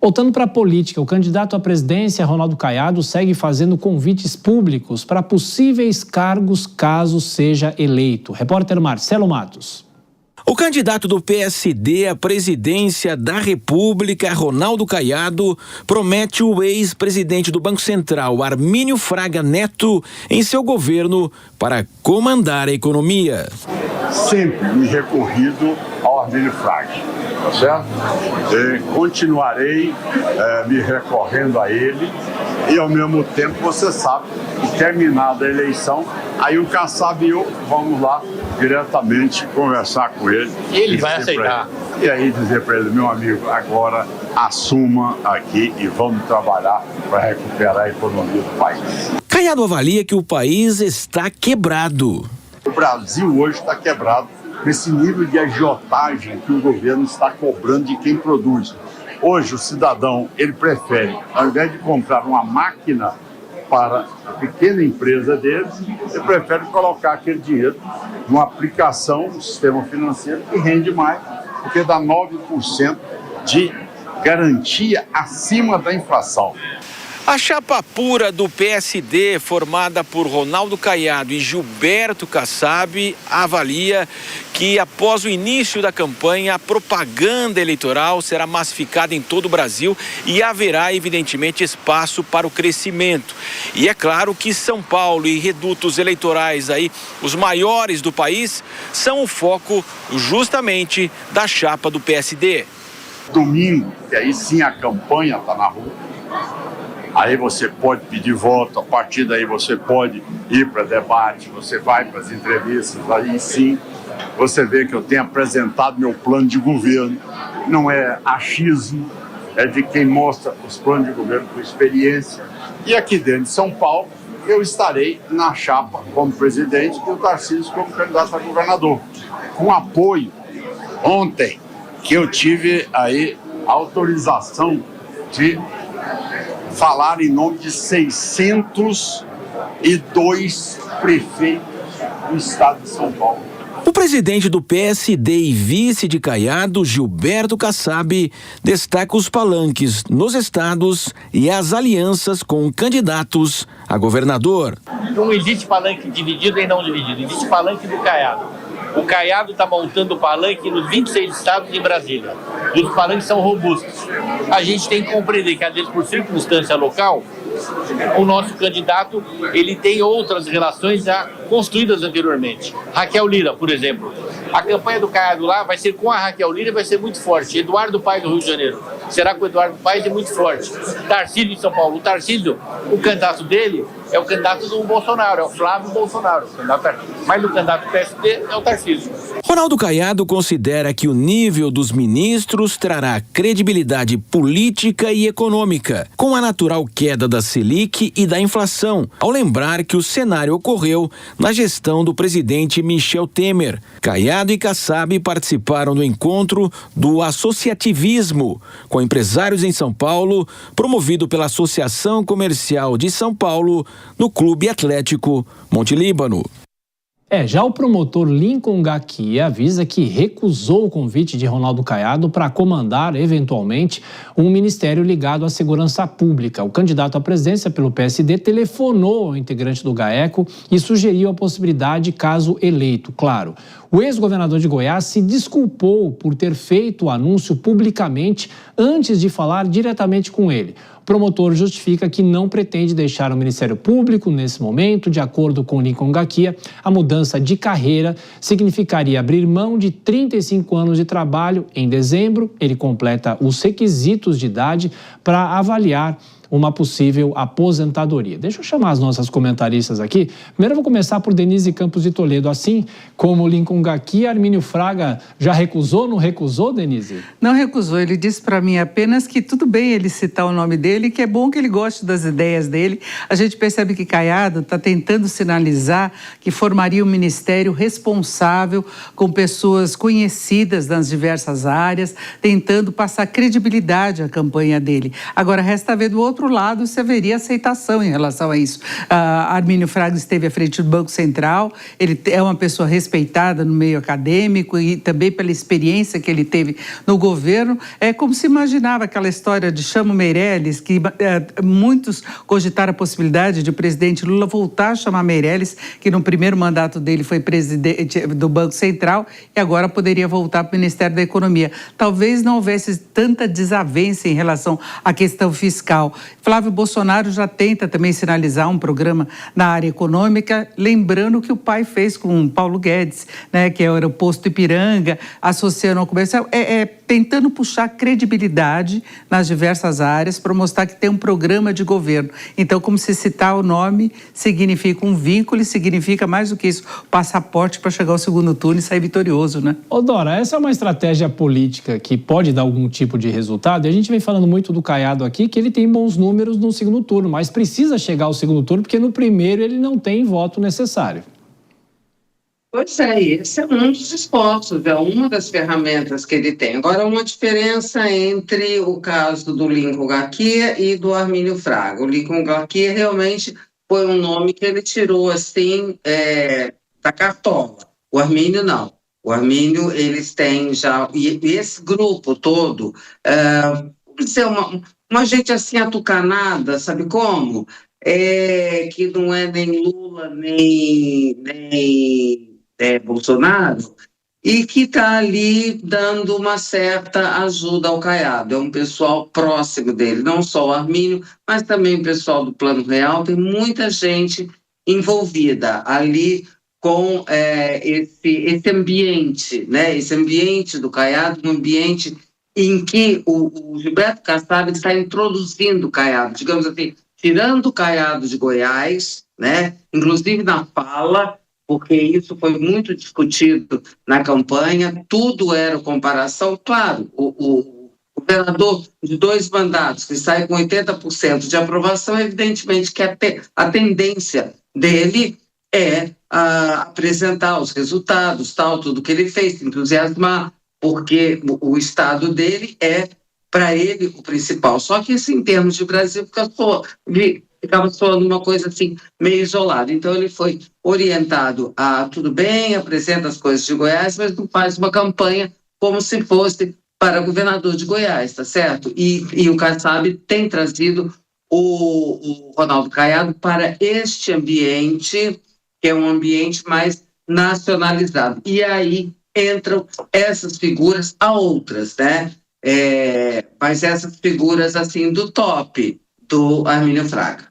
Voltando para a política, o candidato à presidência, Ronaldo Caiado, segue fazendo convites públicos para possíveis cargos caso seja eleito. Repórter Marcelo Matos. O candidato do PSD à presidência da República, Ronaldo Caiado, promete o ex-presidente do Banco Central, Armínio Fraga Neto, em seu governo para comandar a economia. Sempre me recorrido ao Armínio Fraga, tá certo? Continuarei me recorrendo a ele e, ao mesmo tempo, você sabe que, terminada a eleição, aí o Kassab e eu vamos lá diretamente conversar com ele. Ele vai aceitar. E aí dizer para ele, meu amigo, agora assuma aqui e vamos trabalhar para recuperar a economia do país. Caiado avalia que o país está quebrado. O Brasil hoje está quebrado com esse nível de agiotagem que o governo está cobrando de quem produz. Hoje o cidadão, ele prefere, ao invés de comprar uma máquina para a pequena empresa deles, ele prefere colocar aquele dinheiro numa aplicação do sistema financeiro que rende mais, porque dá 9% de garantia acima da inflação. A chapa pura do PSD, formada por Ronaldo Caiado e Gilberto Kassab, avalia que após o início da campanha, a propaganda eleitoral será massificada em todo o Brasil e haverá, evidentemente, espaço para o crescimento. E é claro que São Paulo e redutos eleitorais aí, os maiores do país, são o foco justamente da chapa do PSD. Domingo, que aí sim a campanha está na rua. Aí você pode pedir voto, a partir daí você pode ir para debate, você vai para as entrevistas, aí sim você vê que eu tenho apresentado meu plano de governo. Não é achismo, é de quem mostra os planos de governo com experiência. E aqui dentro de São Paulo, eu estarei na chapa como presidente e o Tarcísio como candidato a governador. Com apoio, ontem, que eu tive aí autorização de falar em nome de 602 prefeitos do estado de São Paulo. O presidente do PSD e vice de Caiado, Gilberto Kassab, destaca os palanques nos estados e as alianças com candidatos a governador. Não existe palanque dividido e não dividido, existe palanque do Caiado. O Caiado está montando o palanque nos 26 estados de Brasília. E os palanques são robustos. A gente tem que compreender que, às vezes, por circunstância local, o nosso candidato ele tem outras relações já construídas anteriormente. Raquel Lira, por exemplo. A campanha do Caiado lá vai ser com a Raquel Lira e vai ser muito forte. Eduardo Paes do Rio de Janeiro será com o Eduardo Paes e muito forte. Tarcísio de São Paulo. O Tarcísio, o candidato dele é o candidato do Bolsonaro, é o Flávio Bolsonaro. Mas o candidato do PSD é o Tarcísio. Ronaldo Caiado considera que o nível dos ministros trará credibilidade política e econômica, com a natural queda da Selic e da inflação, ao lembrar que o cenário ocorreu na gestão do presidente Michel Temer. Caiado e Kassab participaram do encontro do associativismo com empresários em São Paulo, promovido pela Associação Comercial de São Paulo, no Clube Atlético Monte Líbano. Já o promotor Lincoln Gakia avisa que recusou o convite de Ronaldo Caiado para comandar, eventualmente, um ministério ligado à segurança pública. O candidato à presidência pelo PSD telefonou ao integrante do GAECO e sugeriu a possibilidade caso eleito, claro. O ex-governador de Goiás se desculpou por ter feito o anúncio publicamente antes de falar diretamente com ele. O promotor justifica que não pretende deixar o Ministério Público nesse momento. De acordo com Lincoln Gakia, a mudança de carreira significaria abrir mão de 35 anos de trabalho. Em dezembro, ele completa os requisitos de idade para avaliar uma possível aposentadoria. Deixa eu chamar as nossas comentaristas aqui. Primeiro eu vou começar por Denise Campos de Toledo. Assim como Lincoln Gakia, Armínio Fraga já recusou, não recusou, Denise? Não recusou, ele disse para mim apenas que tudo bem ele citar o nome dele, que é bom que ele goste das ideias dele. A gente percebe que Caiado está tentando sinalizar que formaria um ministério responsável com pessoas conhecidas nas diversas áreas, tentando passar credibilidade à campanha dele. Agora, resta ver do outro outro lado, se haveria aceitação em relação a isso. Armínio Fraga esteve à frente do Banco Central, ele é uma pessoa respeitada no meio acadêmico e também pela experiência que ele teve no governo. É como se imaginava aquela história de Chamo Meirelles, que muitos cogitaram a possibilidade de o presidente Lula voltar a chamar Meirelles, que no primeiro mandato dele foi presidente do Banco Central e agora poderia voltar para o Ministério da Economia. Talvez não houvesse tanta desavença em relação à questão fiscal. Flávio Bolsonaro já tenta também sinalizar um programa na área econômica, lembrando o que o pai fez com Paulo Guedes, né, que era o posto Ipiranga, associando ao comercial, tentando puxar credibilidade nas diversas áreas para mostrar que tem um programa de governo. Então, como se citar o nome, significa um vínculo e significa mais do que isso, passaporte para chegar ao segundo turno e sair vitorioso, né? Ô Dora, essa é uma estratégia política que pode dar algum tipo de resultado, e a gente vem falando muito do Caiado aqui, que ele tem bons números no segundo turno, mas precisa chegar ao segundo turno porque no primeiro ele não tem voto necessário. Pois é, esse é um dos esforços, é uma das ferramentas que ele tem. Agora, uma diferença entre o caso do Lincoln Garcia e do Armínio Fraga. O Lincoln Garcia realmente foi um nome que ele tirou assim da cartola. O Armínio não. O Armínio, eles têm já... E esse grupo todo, vamos dizer, uma gente assim atucanada, sabe como? Que não é nem Lula, nem Bolsonaro, e que está ali dando uma certa ajuda ao Caiado. É um pessoal próximo dele, não só o Armínio, mas também o pessoal do Plano Real. Tem muita gente envolvida ali com esse ambiente, né? Esse ambiente do Caiado, um ambiente em que o Gilberto Kassab está introduzindo o Caiado, digamos assim, tirando o Caiado de Goiás, né? Inclusive na fala, porque isso foi muito discutido na campanha, tudo era comparação. Claro, o governador de 2 mandatos, que sai com 80% de aprovação, evidentemente que a tendência dele é apresentar os resultados, tudo que ele fez, entusiasmar, porque o estado dele é, para ele, o principal. Só que isso, em termos de Brasil, ficava soando uma coisa assim, meio isolada. Então, ele foi orientado tudo bem, apresenta as coisas de Goiás, mas não faz uma campanha como se fosse para governador de Goiás, tá certo? E o Kassab tem trazido o Ronaldo Caiado para este ambiente, que é um ambiente mais nacionalizado. E aí entram essas figuras a outras, né? Mas essas figuras, assim, do top do Armínio Fraga.